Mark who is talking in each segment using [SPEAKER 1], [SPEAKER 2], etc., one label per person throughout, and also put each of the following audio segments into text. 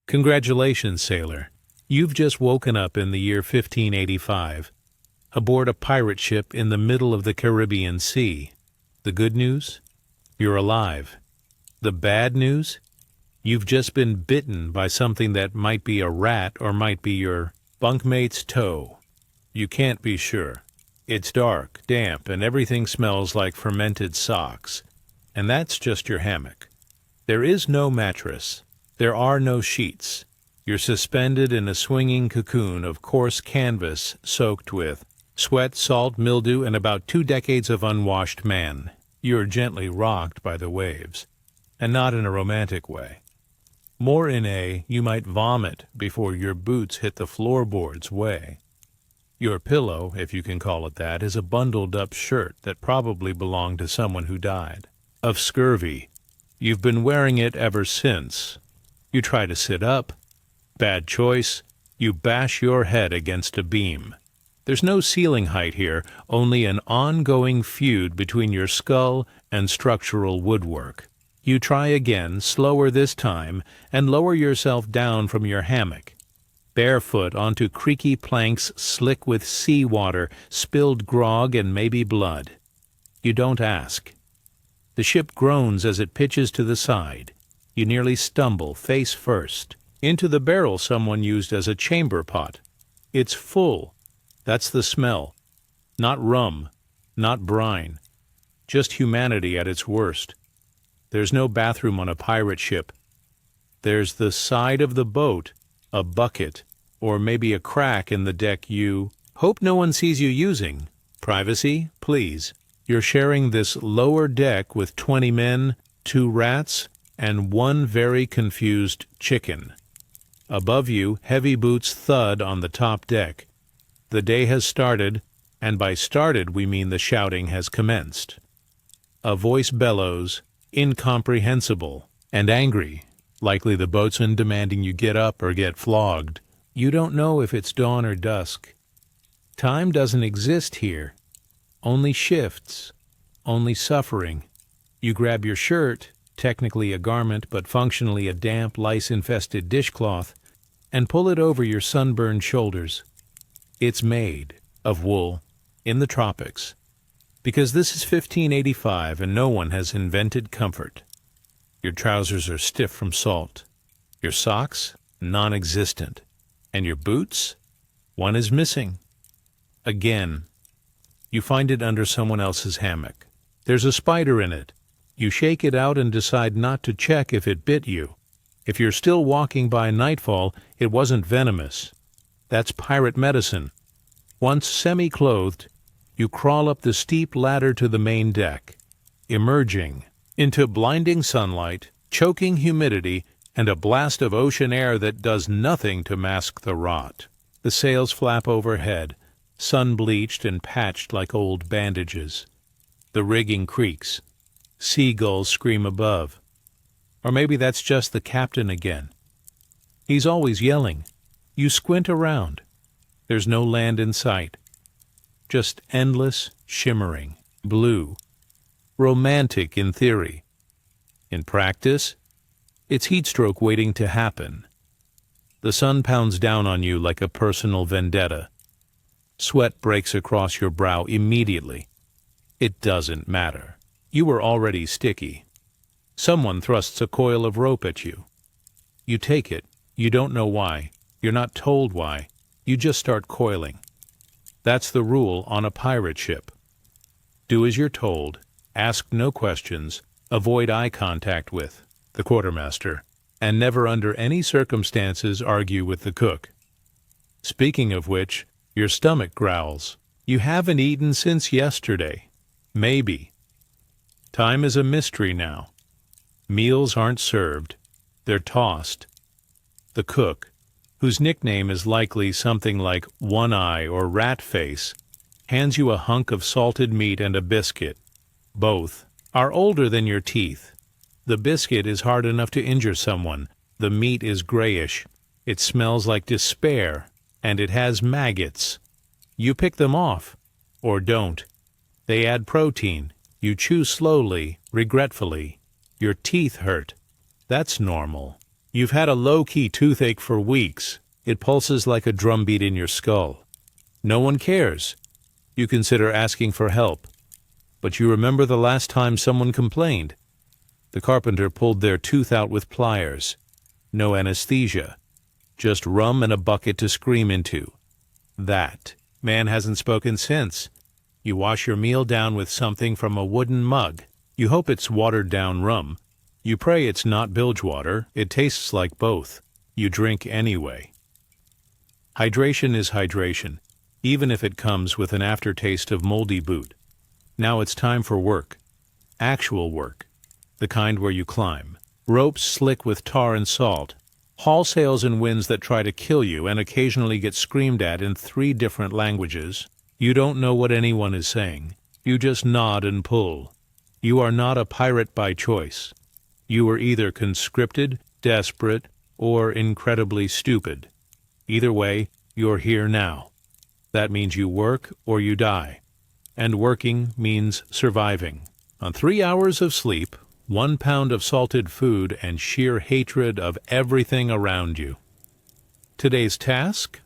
[SPEAKER 1] Congratulations, sailor. You've just woken up in the year 1585, aboard a pirate ship in the middle of the Caribbean Sea. The good news? You're alive. The bad news? You've just been bitten by something that might be a rat or might be your bunkmate's toe. You can't be sure. It's dark, damp, and everything smells like fermented socks. And that's just your hammock. There is no mattress. There are no sheets. You're suspended in a swinging cocoon of coarse canvas soaked with sweat, salt, mildew, and about 2 decades of unwashed man. You're gently rocked by the waves, and not in a romantic way. More in a you might vomit before your boots hit the floorboards way. Your pillow, if you can call it that, is a bundled-up shirt that probably belonged to someone who died. Of scurvy. You've been wearing it ever since. You try to sit up. Bad choice. You bash your head against a beam. There's no ceiling height here, only an ongoing feud between your skull and structural woodwork. You try again, slower this time, and lower yourself down from your hammock. Barefoot onto creaky planks slick with seawater, spilled grog, and maybe blood. You don't ask. The ship groans as it pitches to the side. You nearly stumble, face first, into the barrel someone used as a chamber pot. It's full. That's the smell. Not rum, not brine. Just humanity at its worst. There's no bathroom on a pirate ship. There's the side of the boat, a bucket, or maybe a crack in the deck you hope no one sees you using. Privacy, please. You're sharing this lower deck with 20 men, 2 rats, and 1 very confused chicken. Above you, heavy boots thud on the top deck. The day has started, and by started we mean the shouting has commenced. A voice bellows, incomprehensible, and angry, likely the boatswain demanding you get up or get flogged. You don't know if it's dawn or dusk. Time doesn't exist here. Only shifts, only suffering. You grab your shirt, technically a garment but functionally a damp, lice-infested dishcloth, and pull it over your sunburned shoulders. It's made of wool in the tropics, because this is 1585 and no one has invented comfort. Your trousers are stiff from salt, your socks non-existent, and your boots, one is missing. Again, you find it under someone else's hammock. There's a spider in it. You shake it out and decide not to check if it bit you. If you're still walking by nightfall, it wasn't venomous. That's pirate medicine. Once semi-clothed, you crawl up the steep ladder to the main deck, emerging into blinding sunlight, choking humidity, and a blast of ocean air that does nothing to mask the rot. The sails flap overhead, sun-bleached and patched like old bandages. The rigging creaks. Seagulls scream above. Or maybe that's just the captain again. He's always yelling. You squint around. There's no land in sight. Just endless, shimmering, blue. Romantic in theory. In practice, it's heatstroke waiting to happen. The sun pounds down on you like a personal vendetta. Sweat breaks across your brow immediately. It doesn't matter. You were already sticky. Someone thrusts a coil of rope at you. You take it. You don't know why. You're not told why. You just start coiling. That's the rule on a pirate ship. Do as you're told. Ask no questions. Avoid eye contact with the quartermaster, and never under any circumstances argue with the cook. Speaking of which, your stomach growls. You haven't eaten since yesterday. Maybe. Time is a mystery now. Meals aren't served. They're tossed. The cook, whose nickname is likely something like One Eye or Rat Face, hands you a hunk of salted meat and a biscuit. Both are older than your teeth. The biscuit is hard enough to injure someone. The meat is grayish. It smells like despair, and it has maggots. You pick them off, or don't. They add protein. You chew slowly, regretfully. Your teeth hurt. That's normal. You've had a low-key toothache for weeks. It pulses like a drumbeat in your skull. No one cares. You consider asking for help. But you remember the last time someone complained. The carpenter pulled their tooth out with pliers. No anesthesia. Just rum and a bucket to scream into. That. Man hasn't spoken since. You wash your meal down with something from a wooden mug. You hope it's watered-down rum. You pray it's not bilge water. It tastes like both. You drink anyway. Hydration is hydration, even if it comes with an aftertaste of moldy boot. Now it's time for work. Actual work. The kind where you climb. Ropes slick with tar and salt. Haul sails in winds that try to kill you and occasionally get screamed at in 3 different languages. You don't know what anyone is saying. You just nod and pull. You are not a pirate by choice. You are either conscripted, desperate, or incredibly stupid. Either way, you're here now. That means you work or you die. And working means surviving. On 3 hours of sleep, 1 pound of salted food, and sheer hatred of everything around you. Today's task?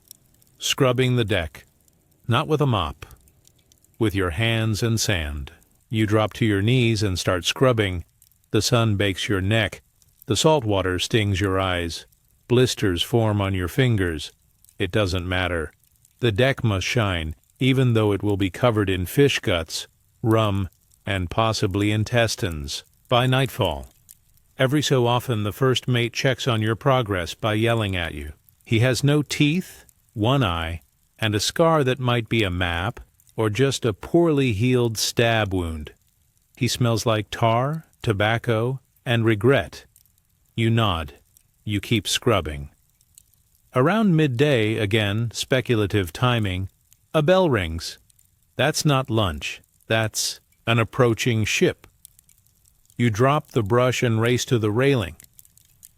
[SPEAKER 1] Scrubbing the deck. Not with a mop. With your hands and sand. You drop to your knees and start scrubbing. The sun bakes your neck. The salt water stings your eyes. Blisters form on your fingers. It doesn't matter. The deck must shine, even though it will be covered in fish guts, rum, and possibly intestines. By nightfall. Every so often the first mate checks on your progress by yelling at you. He has no teeth, 1 eye, and a scar that might be a map or just a poorly healed stab wound. He smells like tar, tobacco, and regret. You nod. You keep scrubbing. Around midday, again, speculative timing, a bell rings. That's not lunch. That's an approaching ship. You drop the brush and race to the railing.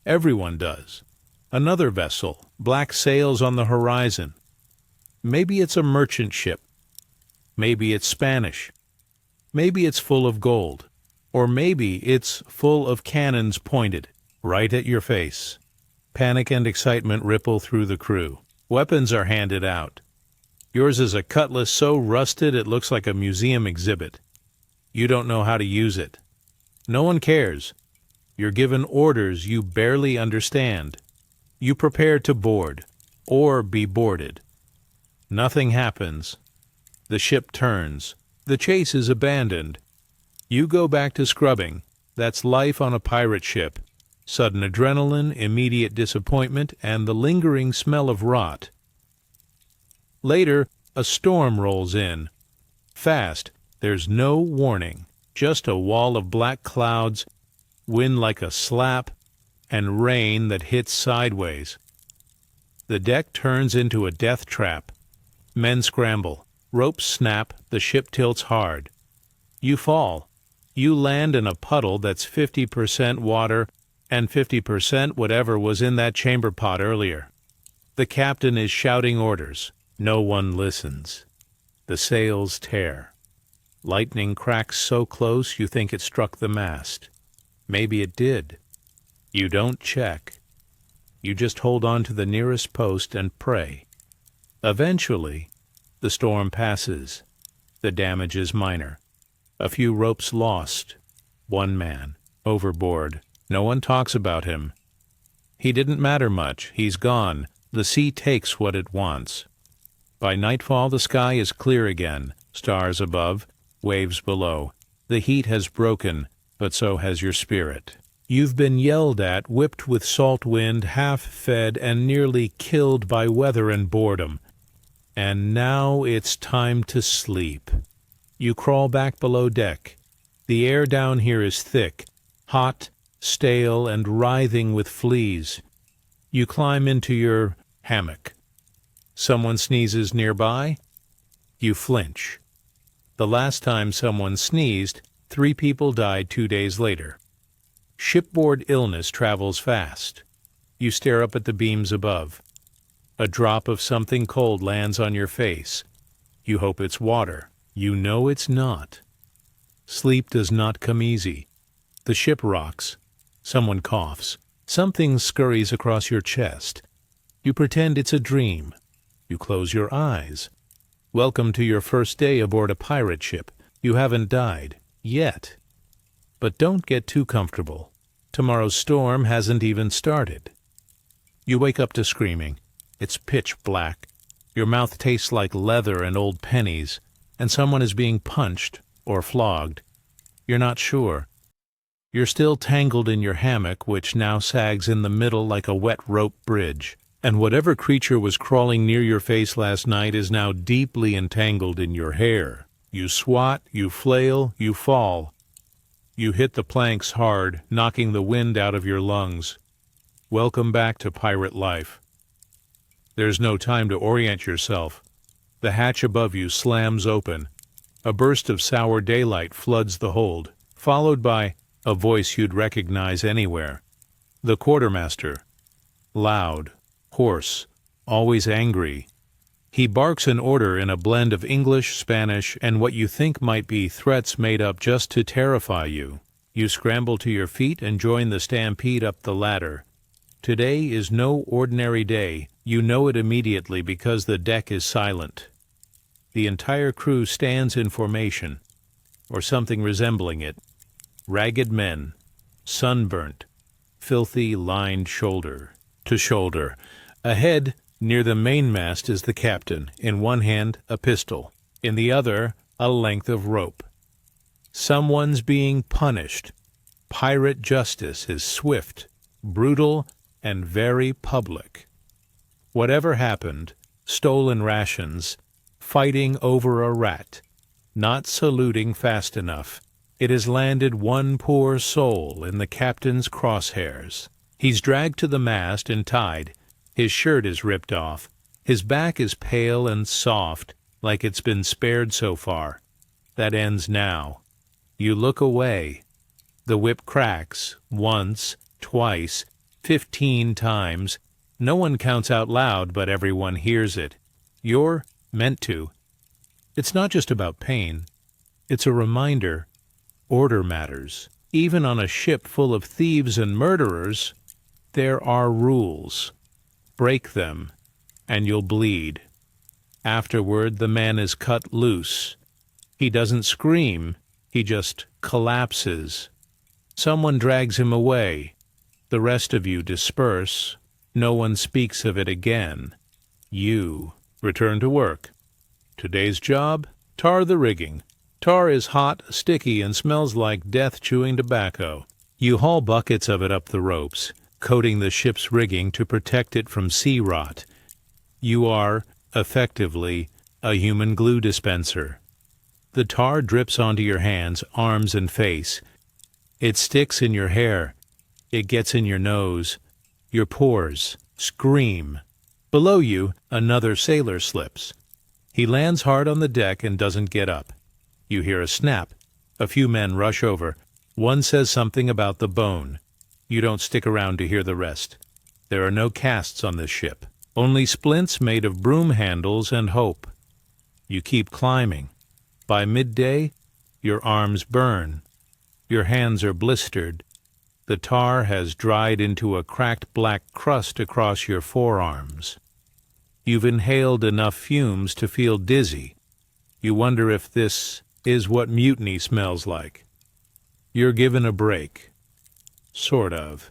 [SPEAKER 1] Everyone does. Another vessel, black sails on the horizon. Maybe it's a merchant ship. Maybe it's Spanish. Maybe it's full of gold. Or maybe it's full of cannons pointed right at your face. Panic and excitement ripple through the crew. Weapons are handed out. Yours is a cutlass so rusted it looks like a museum exhibit. You don't know how to use it. No one cares. You're given orders you barely understand. You prepare to board, or be boarded. Nothing happens. The ship turns. The chase is abandoned. You go back to scrubbing. That's life on a pirate ship. Sudden adrenaline, immediate disappointment, and the lingering smell of rot. Later, a storm rolls in. Fast. There's no warning. Just a wall of black clouds, wind like a slap, and rain that hits sideways. The deck turns into a death trap. Men scramble. Ropes snap. The ship tilts hard. You fall. You land in a puddle that's 50% water and 50% whatever was in that chamber pot earlier. The captain is shouting orders. No one listens. The sails tear. Lightning cracks so close you think it struck the mast. Maybe it did. You don't check. You just hold on to the nearest post and pray. Eventually, the storm passes. The damage is minor. A few ropes lost. 1 man. Overboard. No one talks about him. He didn't matter much. He's gone. The sea takes what it wants. By nightfall, the sky is clear again. Stars above. Waves below. The heat has broken, but so has your spirit. You've been yelled at, whipped with salt wind, half-fed, and nearly killed by weather and boredom. And now it's time to sleep. You crawl back below deck. The air down here is thick, hot, stale, and writhing with fleas. You climb into your hammock. Someone sneezes nearby. You flinch. The last time someone sneezed, 3 people died 2 days later. Shipboard illness travels fast. You stare up at the beams above. A drop of something cold lands on your face. You hope it's water. You know it's not. Sleep does not come easy. The ship rocks. Someone coughs. Something scurries across your chest. You pretend it's a dream. You close your eyes. Welcome to your first day aboard a pirate ship. You haven't died. Yet. But don't get too comfortable. Tomorrow's storm hasn't even started. You wake up to screaming. It's pitch black. Your mouth tastes like leather and old pennies, and someone is being punched or flogged. You're not sure. You're still tangled in your hammock, which now sags in the middle like a wet rope bridge. And whatever creature was crawling near your face last night is now deeply entangled in your hair. You swat, you flail, you fall. You hit the planks hard, knocking the wind out of your lungs. Welcome back to pirate life. There's no time to orient yourself. The hatch above you slams open. A burst of sour daylight floods the hold, followed by a voice you'd recognize anywhere. The quartermaster. Loud, hoarse, always angry. He barks an order in a blend of English, Spanish, and what you think might be threats made up just to terrify you. You scramble to your feet and join the stampede up the ladder. Today is no ordinary day. You know it immediately because the deck is silent. The entire crew stands in formation, or something resembling it. Ragged men, sunburnt, filthy, lined shoulder to shoulder. Ahead, near the mainmast, is the captain, in one hand a pistol, in the other a length of rope. Someone's being punished. Pirate justice is swift, brutal, and very public. Whatever happened, stolen rations, fighting over a rat, not saluting fast enough, it has landed one poor soul in the captain's crosshairs. He's dragged to the mast and tied. His shirt is ripped off. His back is pale and soft, like it's been spared so far. That ends now. You look away. The whip cracks, once, twice, 15 times. No one counts out loud, but everyone hears it. You're meant to. It's not just about pain. It's a reminder. Order matters. Even on a ship full of thieves and murderers, there are rules. Break them, and you'll bleed. Afterward, the man is cut loose. He doesn't scream, he just collapses. Someone drags him away. The rest of you disperse. No one speaks of it again. You return to work. Today's job? Tar the rigging. Tar is hot, sticky, and smells like death chewing tobacco. You haul buckets of it up the ropes, coating the ship's rigging to protect it from sea rot. You are, effectively, a human glue dispenser. The tar drips onto your hands, arms, and face. It sticks in your hair. It gets in your nose. Your pores scream. Below you, another sailor slips. He lands hard on the deck and doesn't get up. You hear a snap. A few men rush over. One says something about the bone. You don't stick around to hear the rest. There are no casts on this ship. Only splints made of broom handles and hope. You keep climbing. By midday, your arms burn. Your hands are blistered. The tar has dried into a cracked black crust across your forearms. You've inhaled enough fumes to feel dizzy. You wonder if this is what mutiny smells like. You're given a break. Sort of.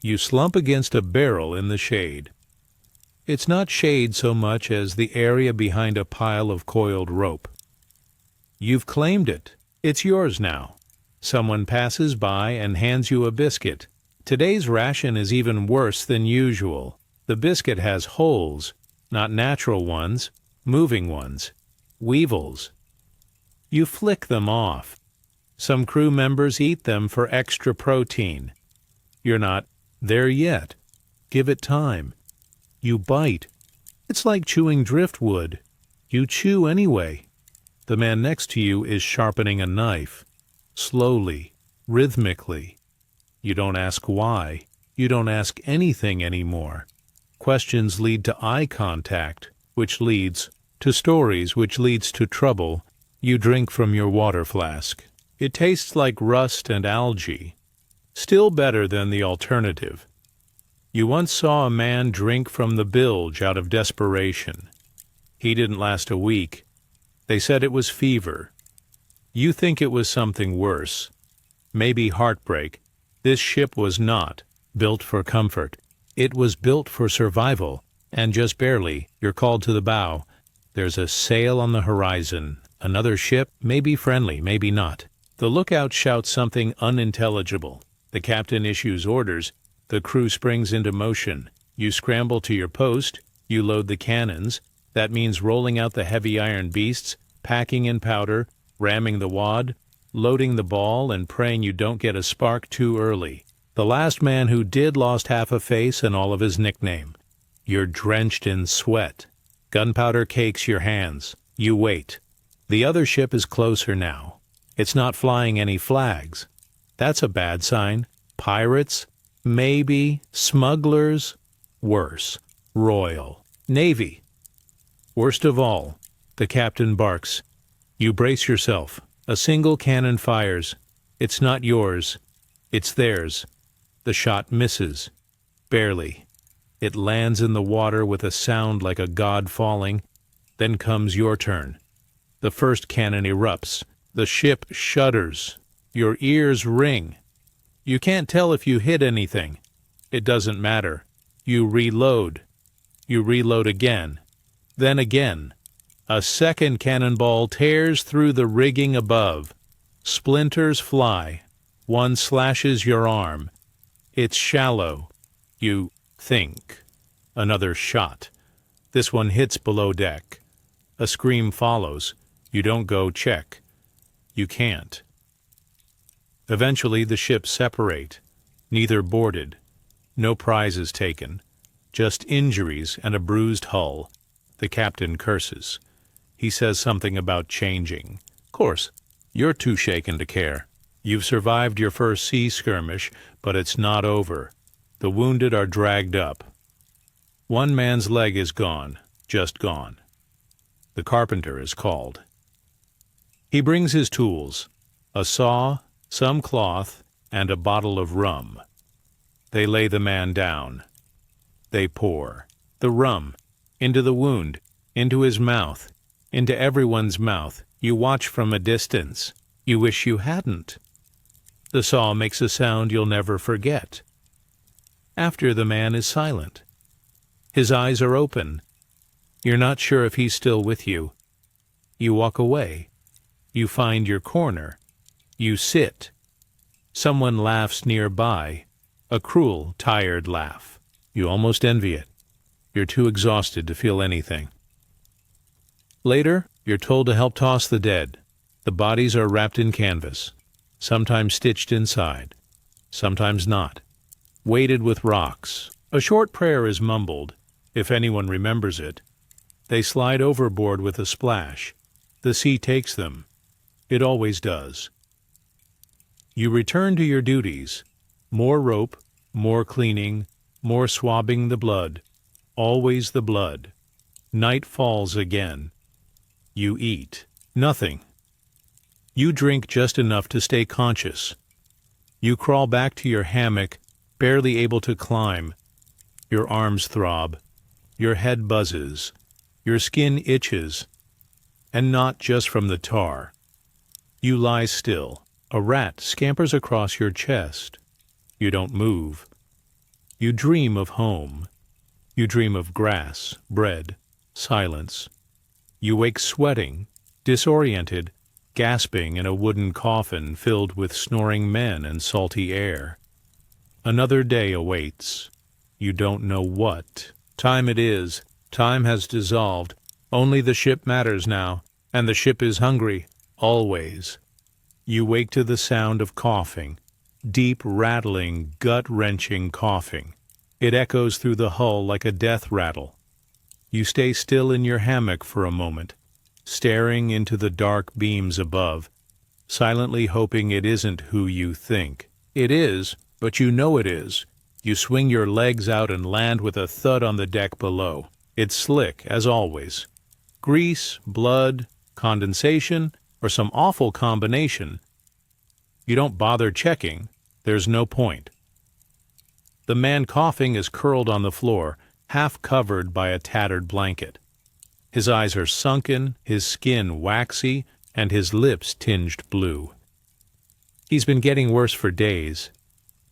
[SPEAKER 1] You slump against a barrel in the shade. It's not shade so much as the area behind a pile of coiled rope. You've claimed it. It's yours now. Someone passes by and hands you a biscuit. Today's ration is even worse than usual. The biscuit has holes, not natural ones, moving ones, weevils. You flick them off. Some crew members eat them for extra protein. You're not there yet. Give it time. You bite. It's like chewing driftwood. You chew anyway. The man next to you is sharpening a knife. Slowly, rhythmically. You don't ask why. You don't ask anything anymore. Questions lead to eye contact, which leads to stories, which leads to trouble. You drink from your water flask. It tastes like rust and algae. Still better than the alternative. You once saw a man drink from the bilge out of desperation. He didn't last a week. They said it was fever. You think it was something worse. Maybe heartbreak. This ship was not built for comfort. It was built for survival. And just barely, you're called to the bow. There's a sail on the horizon. Another ship, maybe friendly, maybe not. The lookout shouts something unintelligible. The captain issues orders. The crew springs into motion. You scramble to your post. You load the cannons. That means rolling out the heavy iron beasts, packing in powder, ramming the wad, loading the ball, and praying you don't get a spark too early. The last man who did lost half a face and all of his nickname. You're drenched in sweat. Gunpowder cakes your hands. You wait. The other ship is closer now. It's not flying any flags. That's a bad sign. Pirates? Maybe. Smugglers? Worse. Royal Navy. Worst of all, the captain barks. You brace yourself. A single cannon fires. It's not yours. It's theirs. The shot misses. Barely. It lands in the water with a sound like a god falling. Then comes your turn. The first cannon erupts. The ship shudders. Your ears ring. You can't tell if you hit anything. It doesn't matter. You reload. You reload again. Then again. A second cannonball tears through the rigging above. Splinters fly. One slashes your arm. It's shallow. You think. Another shot. This one hits below deck. A scream follows. You don't go check. You can't. Eventually the ships separate. Neither boarded. No prizes taken. Just injuries and a bruised hull. The captain curses. He says something about changing. Of course, you're too shaken to care. You've survived your first sea skirmish, but it's not over. The wounded are dragged up. One man's leg is gone, just gone. The carpenter is called. He brings his tools, a saw, some cloth, and a bottle of rum. They lay the man down. They pour the rum into the wound, into his mouth, into everyone's mouth. You watch from a distance. You wish you hadn't. The saw makes a sound you'll never forget. After, the man is silent. His eyes are open. You're not sure if he's still with you. You walk away. You find your corner. You sit. Someone laughs nearby, a cruel, tired laugh. You almost envy it. You're too exhausted to feel anything. Later, you're told to help toss the dead. The bodies are wrapped in canvas, sometimes stitched inside, sometimes not, weighted with rocks. A short prayer is mumbled, if anyone remembers it. They slide overboard with a splash. The sea takes them. It always does. You return to your duties. More rope, more cleaning, more swabbing the blood. Always the blood. Night falls again. You eat. Nothing. You drink just enough to stay conscious. You crawl back to your hammock, barely able to climb. Your arms throb. Your head buzzes. Your skin itches. And not just from the tar. You lie still. A rat scampers across your chest. You don't move. You dream of home. You dream of grass, bread, silence. You wake sweating, disoriented, gasping in a wooden coffin filled with snoring men and salty air. Another day awaits. You don't know what time it is. Time has dissolved. Only the ship matters now, and the ship is hungry, always. You wake to the sound of coughing, deep, rattling, gut-wrenching coughing. It echoes through the hull like a death rattle. You stay still in your hammock for a moment, staring into the dark beams above, silently hoping it isn't who you think. It is, but you know it is. You swing your legs out and land with a thud on the deck below. It's slick, as always. Grease, blood, condensation, or some awful combination. You don't bother checking. There's no point. The man coughing is curled on the floor, half covered by a tattered blanket. His eyes are sunken, his skin waxy, and his lips tinged blue. He's been getting worse for days.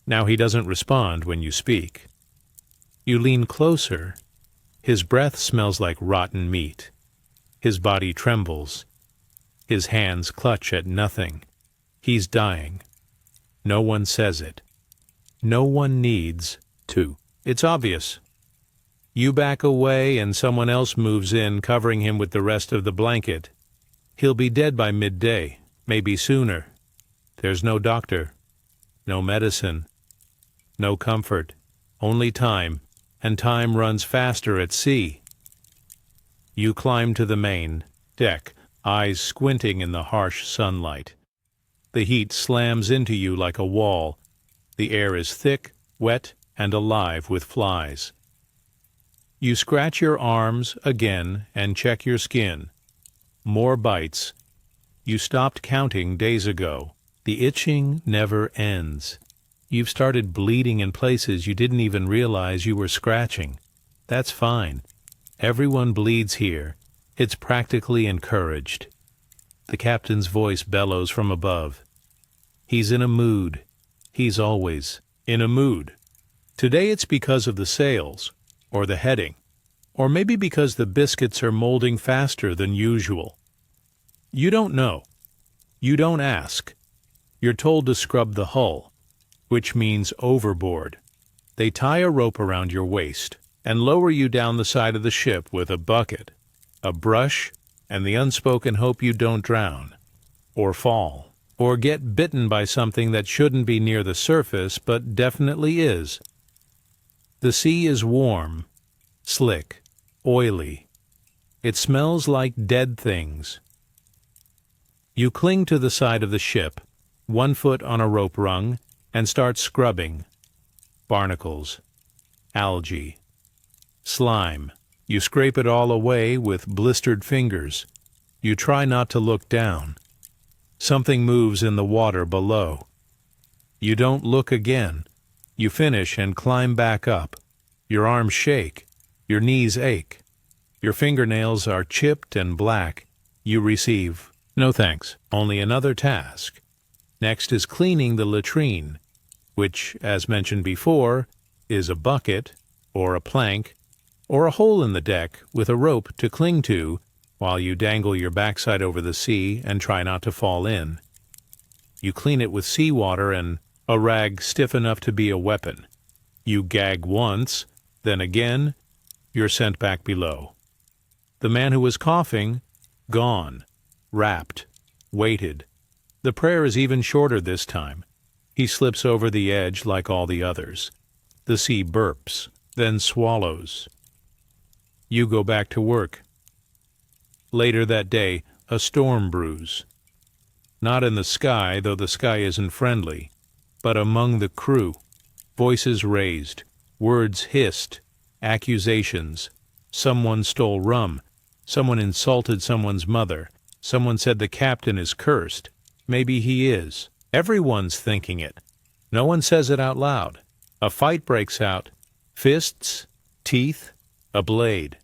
[SPEAKER 1] Now he doesn't respond when you speak. You lean closer. His breath smells like rotten meat. His body trembles. His hands clutch at nothing. He's dying. No one says it. No one needs to. It's obvious. You back away and someone else moves in, covering him with the rest of the blanket. He'll be dead by midday, maybe sooner. There's no doctor, no medicine, no comfort, only time, and time runs faster at sea. You climb to the main deck, eyes squinting in the harsh sunlight. The heat slams into you like a wall. The air is thick, wet, and alive with flies. You scratch your arms again and check your skin. More bites. You stopped counting days ago. The itching never ends. You've started bleeding in places you didn't even realize you were scratching. That's fine. Everyone bleeds here. It's practically encouraged. The captain's voice bellows from above. He's in a mood. He's always in a mood. Today it's because of the sails, or the heading, or maybe because the biscuits are molding faster than usual. You don't know. You don't ask. You're told to scrub the hull, which means overboard. They tie a rope around your waist and lower you down the side of the ship with a bucket, a brush, and the unspoken hope you don't drown, or fall, or get bitten by something that shouldn't be near the surface but definitely is. The sea is warm, slick, oily. It smells like dead things. You cling to the side of the ship, 1 foot on a rope rung, and start scrubbing. Barnacles, algae, slime. You scrape it all away with blistered fingers. You try not to look down. Something moves in the water below. You don't look again. You finish and climb back up. Your arms shake. Your knees ache. Your fingernails are chipped and black. You receive, "No thanks, only another task." Next is cleaning the latrine, which, as mentioned before, is a bucket, or a plank, or a hole in the deck with a rope to cling to while you dangle your backside over the sea and try not to fall in. You clean it with seawater and a rag stiff enough to be a weapon. You gag once, then again, you're sent back below. The man who was coughing, gone, wrapped, waited. The prayer is even shorter this time. He slips over the edge like all the others. The sea burps, then swallows. You go back to work. Later that day, a storm brews. Not in the sky, though the sky isn't friendly, but among the crew. Voices raised, words hissed, accusations. Someone stole rum. Someone insulted someone's mother. Someone said the captain is cursed. Maybe he is. Everyone's thinking it. No one says it out loud. A fight breaks out. Fists, teeth, a blade,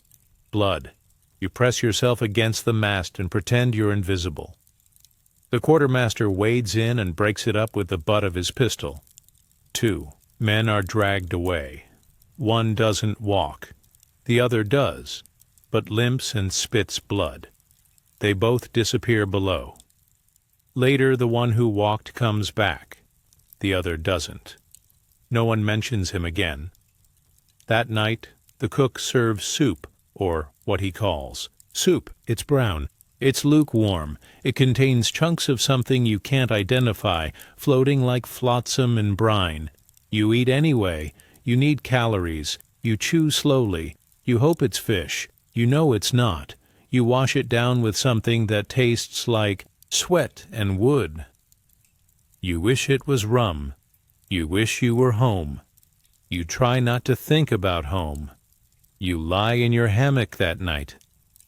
[SPEAKER 1] blood. You press yourself against the mast and pretend you're invisible. The quartermaster wades in and breaks it up with the butt of his pistol. 2 men are dragged away. One doesn't walk. The other does, but limps and spits blood. They both disappear below. Later, the one who walked comes back. The other doesn't. No one mentions him again. That night, the cook serves soup, or what he calls soup. It's brown. It's lukewarm. It contains chunks of something you can't identify, floating like flotsam and brine. You eat anyway. You need calories. You chew slowly. You hope it's fish. You know it's not. You wash it down with something that tastes like sweat and wood. You wish it was rum. You wish you were home. You try not to think about home. You lie in your hammock that night,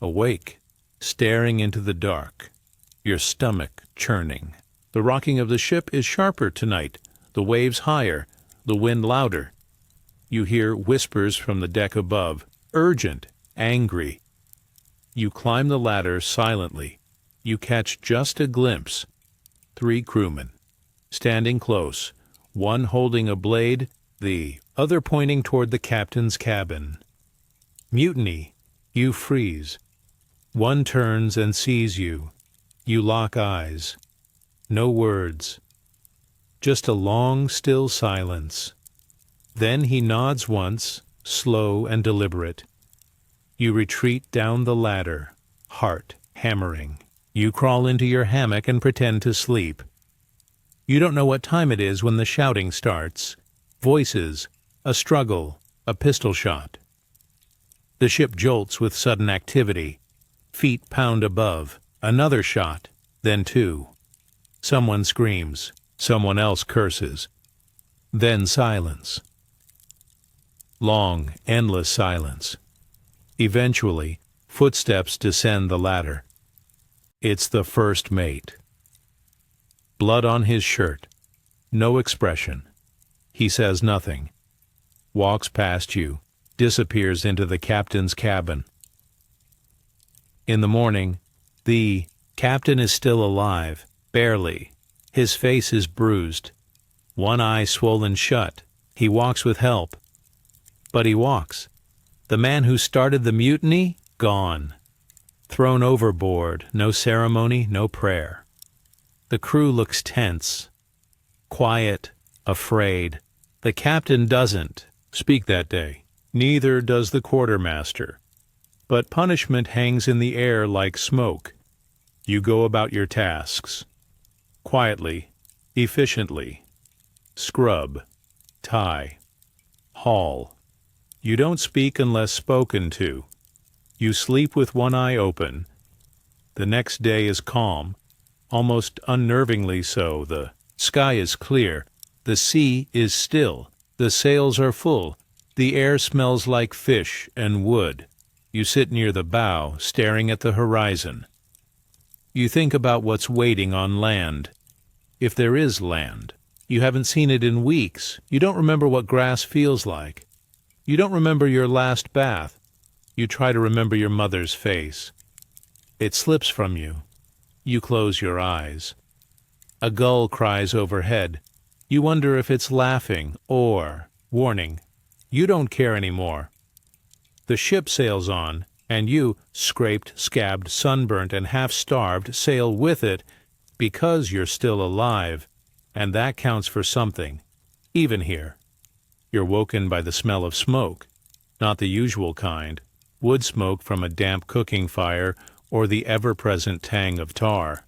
[SPEAKER 1] awake, staring into the dark, your stomach churning. The rocking of the ship is sharper tonight, the waves higher, the wind louder. You hear whispers from the deck above, urgent, angry. You climb the ladder silently. You catch just a glimpse. 3 crewmen, standing close, one holding a blade, the other pointing toward the captain's cabin. Mutiny. You freeze. One turns and sees you. You lock eyes. No words. Just a long, still silence. Then he nods once, slow and deliberate. You retreat down the ladder, heart hammering. You crawl into your hammock and pretend to sleep. You don't know what time it is when the shouting starts. Voices, a struggle, a pistol shot. The ship jolts with sudden activity. Feet pound above. Another shot, then 2. Someone screams. Someone else curses. Then silence. Long, endless silence. Eventually, footsteps descend the ladder. It's the first mate. Blood on his shirt. No expression. He says nothing. Walks past you. Disappears into the captain's cabin. In the morning, the captain is still alive, barely. His face is bruised. One eye swollen shut. He walks with help. But he walks. The man who started the mutiny, gone. Thrown overboard, no ceremony, no prayer. The crew looks tense, quiet, afraid. The captain doesn't speak that day. Neither does the quartermaster. But punishment hangs in the air like smoke. You go about your tasks. Quietly, efficiently. Scrub, tie, haul. You don't speak unless spoken to. You sleep with one eye open. The next day is calm, almost unnervingly so. The sky is clear. The sea is still. The sails are full. The air smells like fish and wood. You sit near the bow, staring at the horizon. You think about what's waiting on land. If there is land. You haven't seen it in weeks. You don't remember what grass feels like. You don't remember your last bath. You try to remember your mother's face. It slips from you. You close your eyes. A gull cries overhead. You wonder if it's laughing or warning. You don't care anymore. The ship sails on, and you, scraped, scabbed, sunburnt, and half-starved, sail with it because you're still alive, and that counts for something, even here. You're woken by the smell of smoke, not the usual kind, wood smoke from a damp cooking fire or the ever-present tang of tar.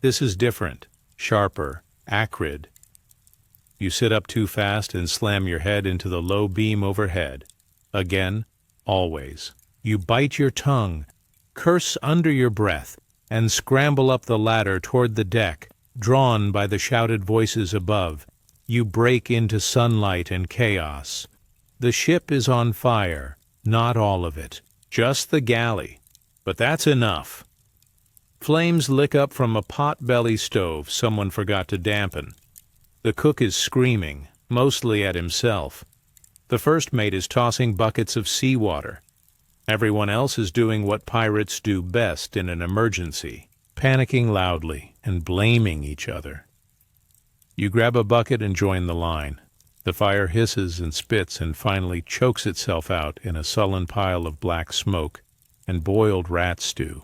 [SPEAKER 1] This is different, sharper, acrid. You sit up too fast and slam your head into the low beam overhead. Again, always. You bite your tongue, curse under your breath, and scramble up the ladder toward the deck, drawn by the shouted voices above. You break into sunlight and chaos. The ship is on fire, not all of it, just the galley. But that's enough. Flames lick up from a pot-belly stove someone forgot to dampen. The cook is screaming, mostly at himself. The first mate is tossing buckets of seawater. Everyone else is doing what pirates do best in an emergency, panicking loudly and blaming each other. You grab a bucket and join the line. The fire hisses and spits and finally chokes itself out in a sullen pile of black smoke and boiled rat stew.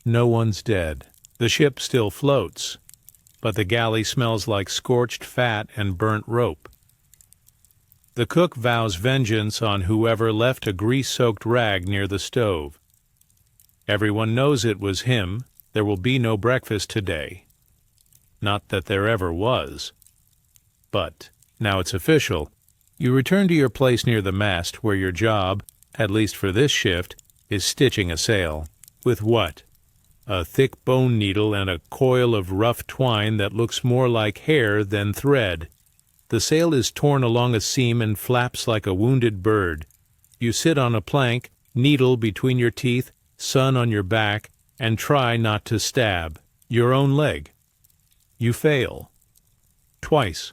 [SPEAKER 1] No one's dead. The ship still floats, but the galley smells like scorched fat and burnt rope. The cook vows vengeance on whoever left a grease-soaked rag near the stove. Everyone knows it was him. There will be no breakfast today. Not that there ever was. But now it's official. You return to your place near the mast where your job, at least for this shift, is stitching a sail. With what? A thick bone needle and a coil of rough twine that looks more like hair than thread. The sail is torn along a seam and flaps like a wounded bird. You sit on a plank, needle between your teeth, sun on your back, and try not to stab your own leg. You fail. Twice.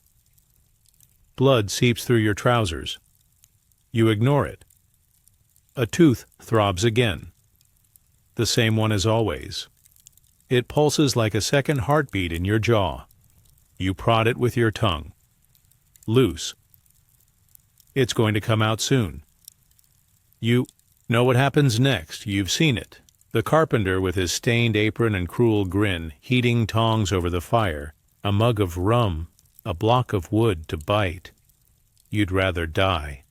[SPEAKER 1] Blood seeps through your trousers. You ignore it. A tooth throbs again. The same one as always. It pulses like a second heartbeat in your jaw. You prod it with your tongue. Loose. It's going to come out soon. You know what happens next. You've seen it. The carpenter with his stained apron and cruel grin, heating tongs over the fire, a mug of rum, a block of wood to bite. You'd rather die.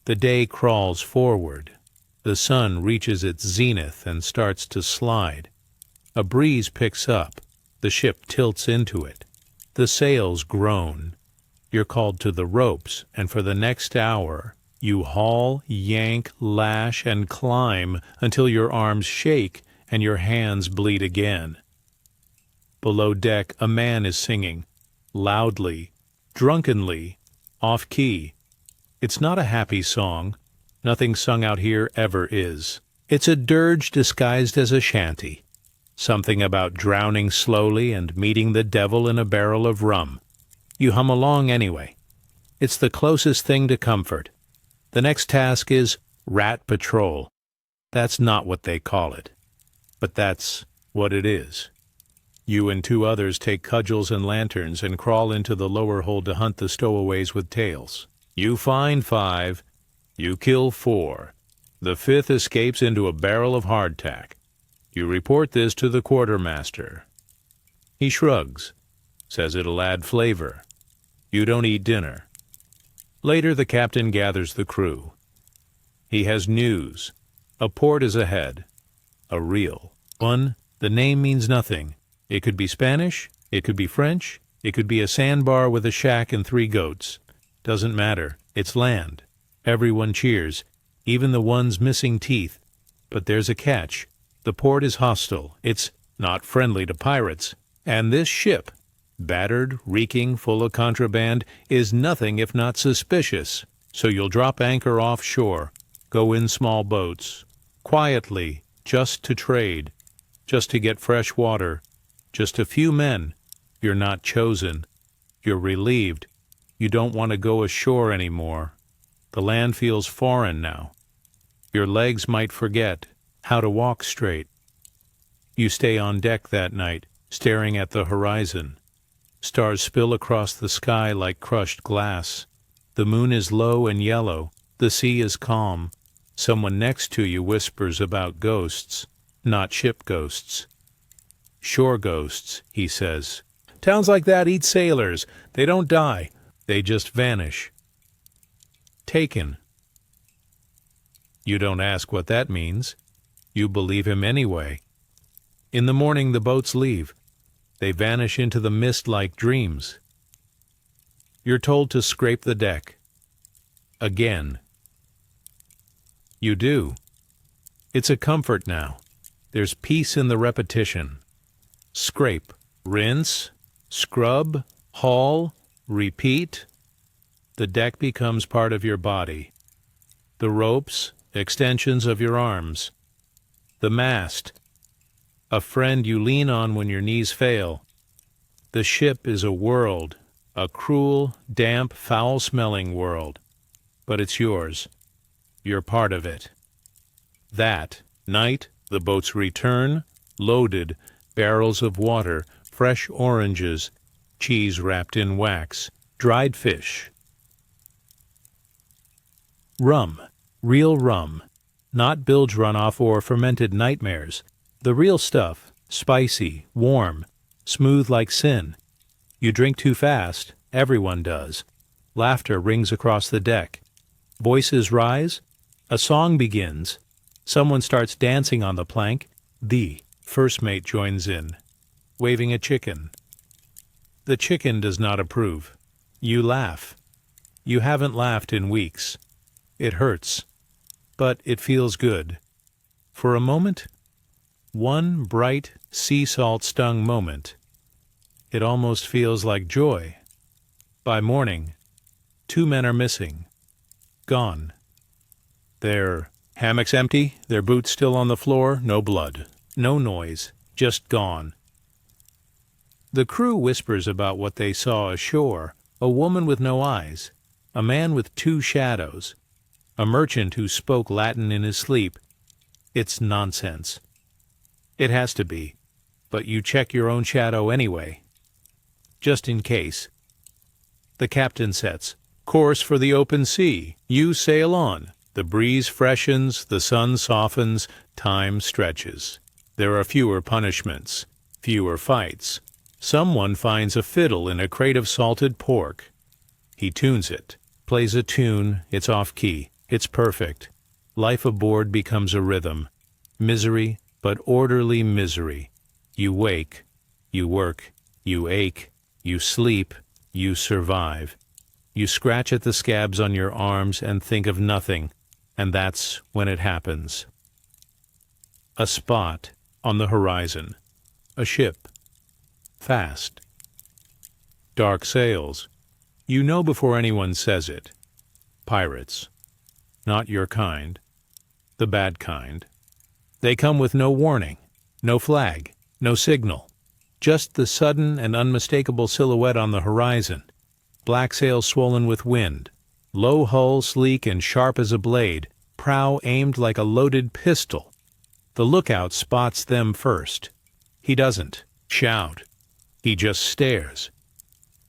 [SPEAKER 1] The day crawls forward. The sun reaches its zenith and starts to slide. A breeze picks up. The ship tilts into it. The sails groan. You're called to the ropes, and for the next hour, you haul, yank, lash, and climb until your arms shake and your hands bleed again. Below deck, a man is singing, loudly, drunkenly, off-key. It's not a happy song. Nothing sung out here ever is. It's a dirge disguised as a shanty. Something about drowning slowly and meeting the devil in a barrel of rum. You hum along anyway. It's the closest thing to comfort. The next task is rat patrol. That's not what they call it. But that's what it is. You and two others take cudgels and lanterns and crawl into the lower hold to hunt the stowaways with tails. You find 5. You kill 4. The 5th escapes into a barrel of hardtack. You report this to the quartermaster. He shrugs, says it'll add flavor. You don't eat dinner. Later, the captain gathers the crew. He has news. A port is ahead. A real one. The name means nothing. It could be Spanish. It could be French. It could be a sandbar with a shack and 3 goats. Doesn't matter. It's land. Everyone cheers, even the ones missing teeth. But there's a catch. The port is hostile. It's not friendly to pirates. And this ship, battered, reeking, full of contraband, is nothing if not suspicious. So you'll drop anchor offshore, go in small boats, quietly, just to trade, just to get fresh water, just a few men. You're not chosen. You're relieved. You don't want to go ashore anymore. The land feels foreign now. Your legs might forget how to walk straight. You stay on deck that night, staring at the horizon. Stars spill across the sky like crushed glass. The moon is low and yellow. The sea is calm. Someone next to you whispers about ghosts, not ship ghosts. Shore ghosts, he says. Towns like that eat sailors. They don't die. They just vanish. Taken. You don't ask what that means. You believe him anyway. In the morning the boats leave. They vanish into the mist like dreams. You're told to scrape the deck. Again. You do. It's a comfort now. There's peace in the repetition. Scrape, rinse, scrub, haul, repeat. The deck becomes part of your body. The ropes, extensions of your arms. The mast, a friend you lean on when your knees fail. The ship is a world, a cruel, damp, foul-smelling world. But it's yours. You're part of it. That night, the boats return, loaded, barrels of water, fresh oranges, cheese wrapped in wax, dried fish. Rum, real rum, not bilge runoff or fermented nightmares. The real stuff, spicy, warm, smooth like sin. You drink too fast, everyone does. Laughter rings across the deck. Voices rise. A song begins. Someone starts dancing on the plank. The first mate joins in, waving a chicken. The chicken does not approve. You laugh. You haven't laughed in weeks. It hurts, but it feels good. For a moment, one bright, sea salt-stung moment, it almost feels like joy. By morning, 2 men are missing. Gone. Their hammocks empty, their boots still on the floor, no blood, no noise, just gone. The crew whispers about what they saw ashore: a woman with no eyes, a man with two shadows, a merchant who spoke Latin in his sleep. It's nonsense. It has to be, but you check your own shadow anyway, just in case. The captain sets course for the open sea. You sail on. The breeze freshens, the sun softens, time stretches. There are fewer punishments, fewer fights. Someone finds a fiddle in a crate of salted pork. He tunes it, plays a tune, it's off-key, it's perfect. Life aboard becomes a rhythm. Misery, but orderly misery. You wake, you work, you ache, you sleep, you survive. You scratch at the scabs on your arms and think of nothing, and that's when it happens. A spot on the horizon. A ship. Fast. Dark sails. You know before anyone says it. Pirates. Not your kind. The bad kind. They come with no warning, no flag, no signal. Just the sudden and unmistakable silhouette on the horizon. Black sails swollen with wind. Low hull, sleek and sharp as a blade. Prow aimed like a loaded pistol. The lookout spots them first. He doesn't shout. He just stares.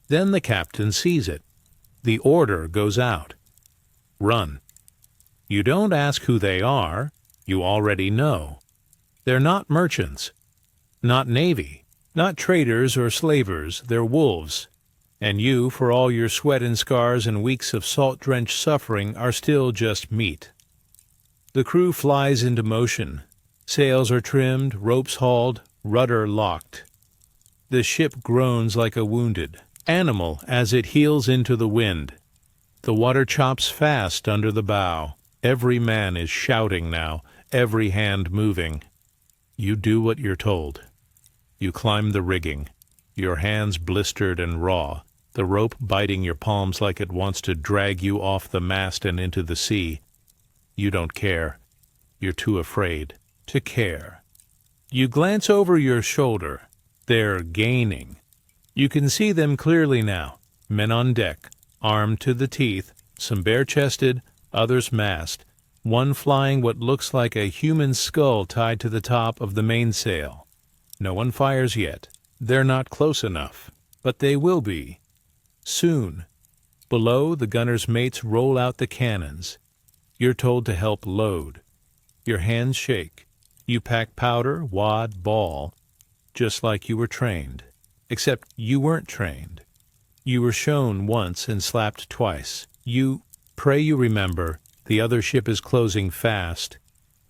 [SPEAKER 1] Then the captain sees it. The order goes out. Run. You don't ask who they are. You already know. They're not merchants. Not navy. Not traders or slavers. They're wolves. And you, for all your sweat and scars and weeks of salt-drenched suffering, are still just meat. The crew flies into motion. Sails are trimmed, ropes hauled, rudder locked. The ship groans like a wounded animal as it heels into the wind. The water chops fast under the bow. Every man is shouting now, every hand moving. You do what you're told. You climb the rigging, your hands blistered and raw, the rope biting your palms like it wants to drag you off the mast and into the sea. You don't care. You're too afraid to care. You glance over your shoulder. They're gaining. You can see them clearly now. Men on deck, armed to the teeth, some bare-chested, others masked, one flying what looks like a human skull tied to the top of the mainsail. No one fires yet. They're not close enough, but they will be. Soon. Below, the gunner's mates roll out the cannons. You're told to help load. Your hands shake. You pack powder, wad, ball, just like you were trained. Except you weren't trained. You were shown once and slapped twice. You pray you remember. The other ship is closing fast.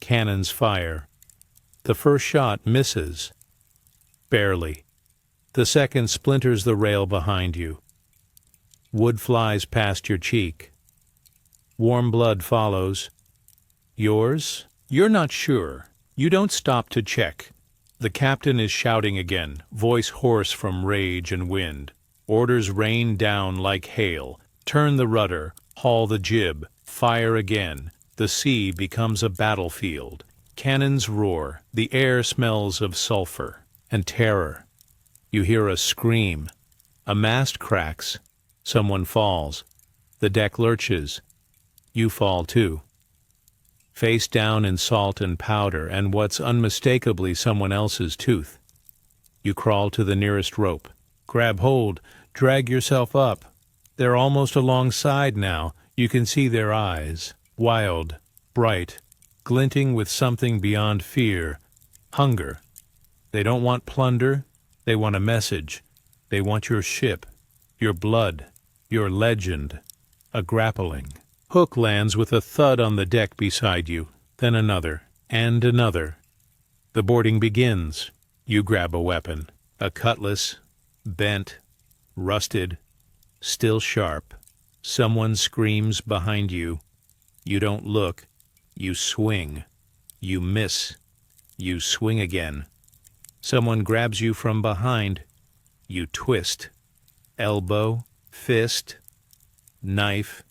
[SPEAKER 1] Cannons fire. The first shot misses. Barely. The second splinters the rail behind you. Wood flies past your cheek. Warm blood follows. Yours? You're not sure. You don't stop to check. The captain is shouting again, voice hoarse from rage and wind. Orders rain down like hail. Turn the rudder, haul the jib, fire again. The sea becomes a battlefield. Cannons roar. The air smells of sulfur and terror. You hear a scream. A mast cracks. Someone falls. The deck lurches. You fall too. Face down in salt and powder and what's unmistakably someone else's tooth. You crawl to the nearest rope. Grab hold. Drag yourself up. They're almost alongside now. You can see their eyes. Wild, bright, glinting with something beyond fear. Hunger. They don't want plunder. They want a message. They want your ship, your blood, your legend. A grappling. Hook lands with a thud on the deck beside you, then another, and another. The boarding begins. You grab a weapon. A cutlass, bent, rusted, still sharp. Someone screams behind you. You don't look. You swing. You miss. You swing again. Someone grabs you from behind. You twist. Elbow, fist, knife.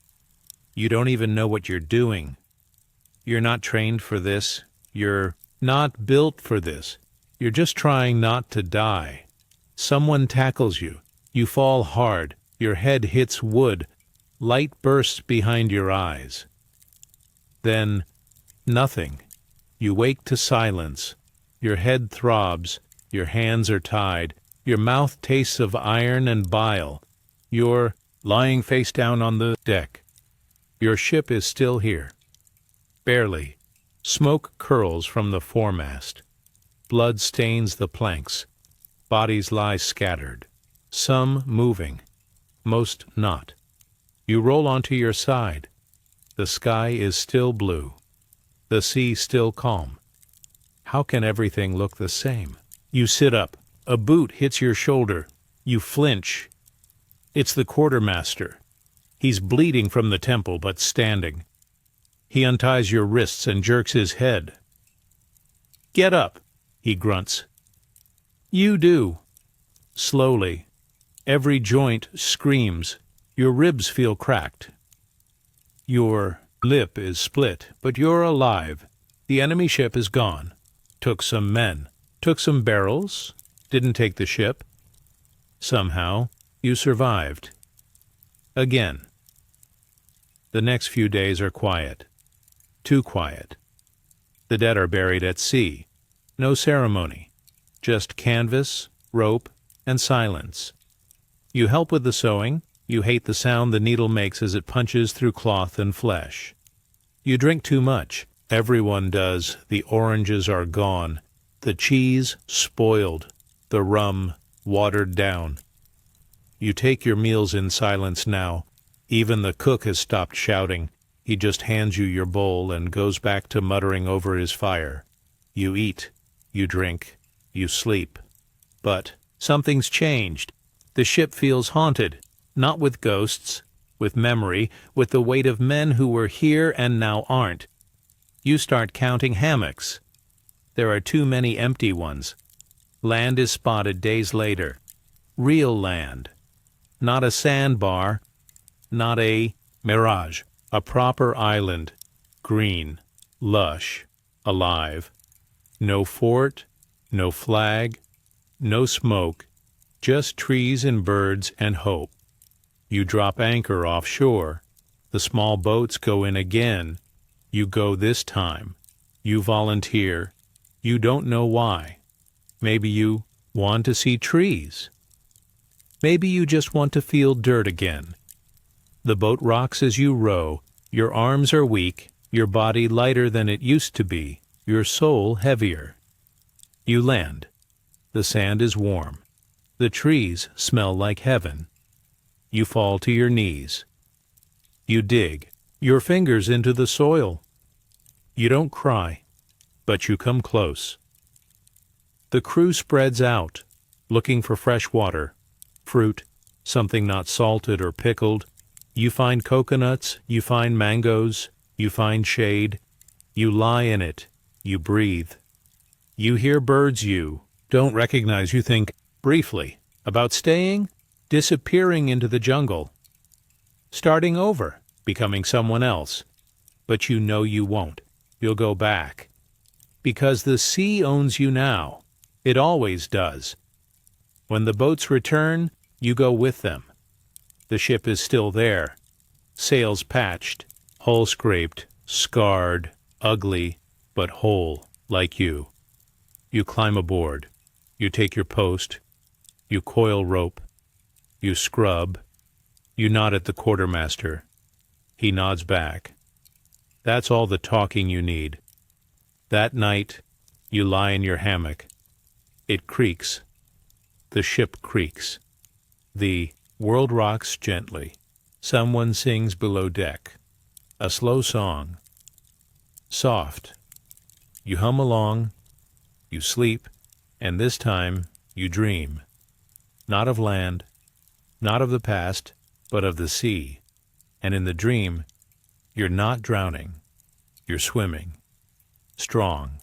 [SPEAKER 1] You don't even know what you're doing. You're not trained for this. You're not built for this. You're just trying not to die. Someone tackles you. You fall hard. Your head hits wood. Light bursts behind your eyes. Then, nothing. You wake to silence. Your head throbs. Your hands are tied. Your mouth tastes of iron and bile. You're lying face down on the deck. Your ship is still here. Barely. Smoke curls from the foremast. Blood stains the planks. Bodies lie scattered. Some moving. Most not. You roll onto your side. The sky is still blue. The sea still calm. How can everything look the same? You sit up. A boot hits your shoulder. You flinch. It's the quartermaster. He's bleeding from the temple, but standing. He unties your wrists and jerks his head. "Get up," he grunts. You do. Slowly. Every joint screams. Your ribs feel cracked. Your lip is split, but you're alive. The enemy ship is gone. Took some men. Took some barrels. Didn't take the ship. Somehow, you survived. Again. The next few days are quiet. Too quiet. The dead are buried at sea. No ceremony. Just canvas, rope, and silence. You help with the sewing. You hate the sound the needle makes as it punches through cloth and flesh. You drink too much. Everyone does. The oranges are gone. The cheese spoiled. The rum watered down. You take your meals in silence now. Even the cook has stopped shouting. He just hands you your bowl and goes back to muttering over his fire. You eat. You drink. You sleep. But something's changed. The ship feels haunted. Not with ghosts, with memory, with the weight of men who were here and now aren't. You start counting hammocks. There are too many empty ones. Land is spotted days later. Real land. Not a sandbar. Not a mirage. A proper island. Green. Lush. Alive. No fort. No flag. No smoke. Just trees and birds and hope. You drop anchor offshore. The small boats go in again. You go this time. You volunteer. You don't know why. Maybe you want to see trees. Maybe you just want to feel dirt again. The boat rocks as you row. Your arms are weak, your body lighter than it used to be, your soul heavier. You land. The sand is warm. The trees smell like heaven. You fall to your knees. You dig your fingers into the soil. You don't cry, but you come close. The crew spreads out, looking for fresh water, fruit, something not salted or pickled. You find coconuts, you find mangoes, you find shade. You lie in it, you breathe. You hear birds you don't recognize. You think, briefly, about staying, disappearing into the jungle, starting over, becoming someone else. But you know you won't. You'll go back. Because the sea owns you now. It always does. When the boats return, you go with them. The ship is still there. Sails patched, hull scraped, scarred, ugly, but whole, like you. You climb aboard. You take your post. You coil rope. You scrub. You nod at the quartermaster. He nods back. That's all the talking you need. That night, you lie in your hammock. It creaks. The ship creaks. The world rocks gently. Someone sings below deck. A slow song. Soft. You hum along. You sleep. And this time, you dream. Not of land. Not of the past, but of the sea. And in the dream, you're not drowning. You're swimming. Strong.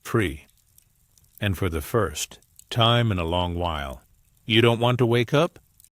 [SPEAKER 1] Free. And for the first time in a long while, you don't want to wake up?